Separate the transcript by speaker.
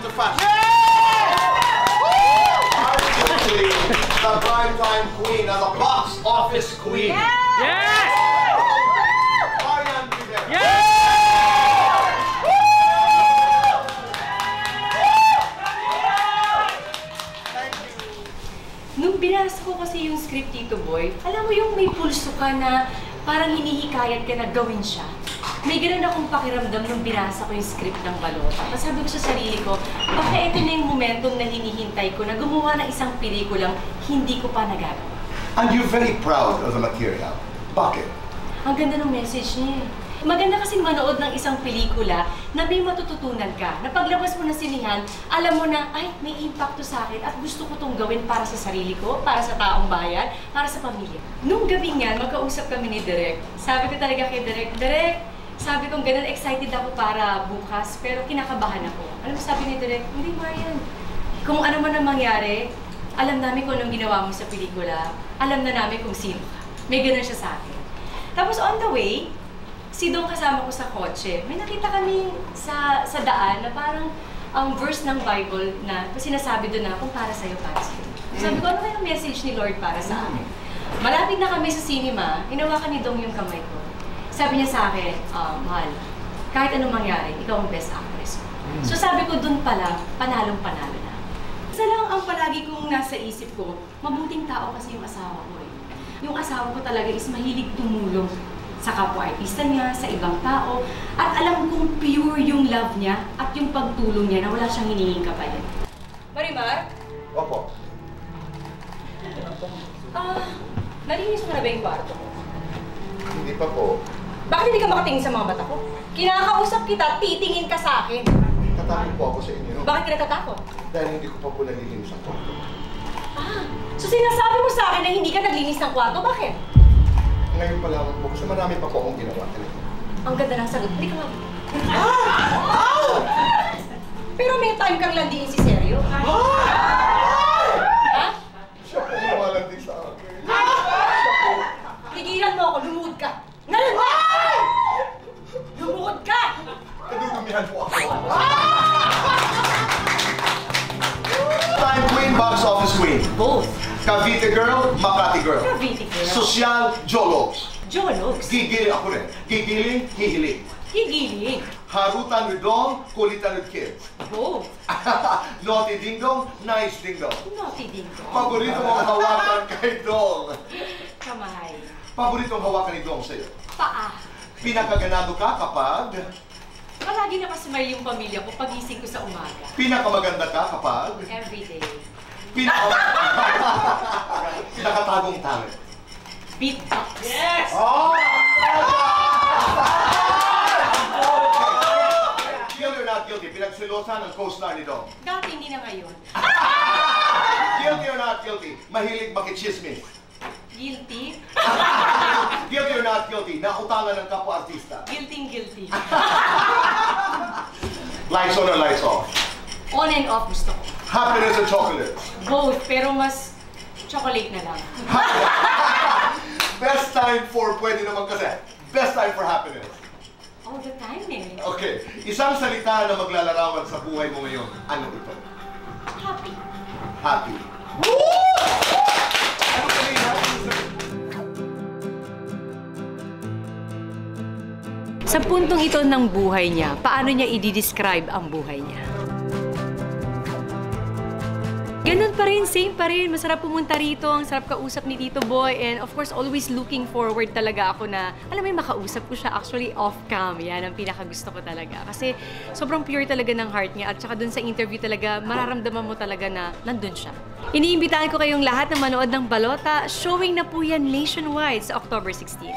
Speaker 1: to fashion. Arguably, the primetime queen and the box office queen.
Speaker 2: Yes!
Speaker 1: Marian Rivera.
Speaker 2: Yes!
Speaker 3: Nung binasa ko kasi yung script, Tito Boy, alam mo yung may pulso ka na parang hinihikayat ka na gawin siya. May ganun akong pakiramdam nung binasa ko yung script ng Balota. Tapos sabi ko sa sarili ko, baka ito na yung momentum na hinihintay ko na gumawa ng isang pelikulang hindi ko pa nagagawa.
Speaker 1: And you're very proud of the material. Bakit?
Speaker 3: Ang ganda ng message niya eh. Maganda kasi manood ng isang pelikula na may matututunan ka. Na paglabas mo ng sinihan, alam mo na, ay, may impacto sa akin at gusto ko itong gawin para sa sarili ko, para sa taong bayan, para sa pamilya. Nung gabi nga, magkausap kami ni Direk. Sabi ko talaga kay Direk, sabi kong ganun, excited ako para bukas, pero kinakabahan ako. Alam mo, sabi ni Direk, hindi Marian. Kung ano man ang mangyari, alam namin kung anong ginawa mo sa pelikula, alam na namin kung sino ka. May ganun siya sa akin. Tapos on the way, si Dong kasama ko sa kotse. May nakita kami sa daan na parang ang verse ng Bible na sinasabi doon na kung para sa'yo, para sa'yo. Sabi ko, ano kayong message ni Lord para sa akin? Malapit na kami sa cinema, hinawakan ni Dong yung kamay ko. Sabi niya sa akin, mahal, kahit anong mangyari, ikaw ang best actress ko. So sabi ko, doon pala, panalong-panalo na. Isa lang ang palagi kong nasa isip ko, mabuting tao kasi yung asawa ko eh. Yung asawa ko talaga is mahilig tumulong sa kapwa-artista niya, sa ibang tao, at alam kong pure yung love niya at yung pagtulong niya na wala siyang hinihing kapalit. Marimar?
Speaker 1: Opo.
Speaker 3: Nalinis mo na ba yung kwarto ko?
Speaker 1: Hindi pa po.
Speaker 3: Bakit hindi ka makatingin sa mga mata ko? Kinakausap kita, titingin ka sa akin.
Speaker 1: Tatakot po ako sa inyo.
Speaker 3: Bakit ka natatakot?
Speaker 1: Dahil hindi ko pa po nalilinis ang kwarto.
Speaker 3: So sinasabi mo sa akin na hindi ka naglinis ng kwarto? Bakit?
Speaker 1: Ngayon pa lamang po kasi marami pa po akong ginawa.
Speaker 3: Ang ganda ng sagot. Hindi ka nga. Pero may time kang landiin si Seryo. Ha?
Speaker 1: Siya po lumalandi sa akin.
Speaker 3: Tigilan mo ako, lumuhod ka. Ngayon! Lumuhod ka!
Speaker 1: Nadudumihan po ako. Time queen, box office queen.
Speaker 3: Both.
Speaker 1: Cavite girl, Makati girl.
Speaker 3: Cavite girl.
Speaker 1: Sosyal, Jologs.
Speaker 3: Jologs.
Speaker 1: Gigiling ako rin. Gigiling, hihiling.
Speaker 3: Higiling.
Speaker 1: Harutan with dong, kulitan with kids.
Speaker 3: Both.
Speaker 1: Naughty ding dong, nice ding dong.
Speaker 3: Naughty ding dong.
Speaker 1: Paborito mong hawakan kay Dong.
Speaker 3: Kamay.
Speaker 1: Paboritong hawakan ni Dong sa'yo.
Speaker 3: Paa.
Speaker 1: Pinakaganado ka kapag...
Speaker 3: Palagi nakasmile yung pamilya ko pagising ko sa umaga.
Speaker 1: Pinakamaganda ka kapag...
Speaker 3: Everyday.
Speaker 1: Pinakatagong talent.
Speaker 3: Beatbox.
Speaker 2: Yes!
Speaker 1: Oh! Guilty or not guilty? Pinagsilosan ang co-star ni Dong.
Speaker 3: Dati hindi na ngayon.
Speaker 1: Guilty or not guilty? Mahilig makichismis.
Speaker 3: Guilty.
Speaker 1: Guilty or not guilty? Nautangan ng kapwa-artista.
Speaker 3: Guilty.
Speaker 1: Lights on or lights off?
Speaker 3: On and off gusto ko.
Speaker 1: Happiness or chocolate?
Speaker 3: Both, pero mas chocolate na lang.
Speaker 1: Best time for, pwede naman kasi, best time for happiness.
Speaker 3: All the time eh.
Speaker 1: Okay, isang salita na maglalarawan sa buhay mo ngayon, ano ito?
Speaker 3: Happy.
Speaker 1: Happy. Woo! Ano kanina?
Speaker 3: Sa puntong ito ng buhay niya, paano niya i-describe ang buhay niya? Ganun pa rin, same pa rin. Masarap pumunta rito, ang sarap kausap ni Tito Boy. And of course, always looking forward talaga ako na, alam mo yung makausap ko siya actually off-cam. Yan ang pinakagusto ko talaga. Kasi sobrang pure talaga ng heart niya. At saka dun sa interview talaga, mararamdaman mo talaga na nandun siya. Iniimbitahan ko kayong lahat na manood ng Balota. Showing na po yan nationwide sa October 16.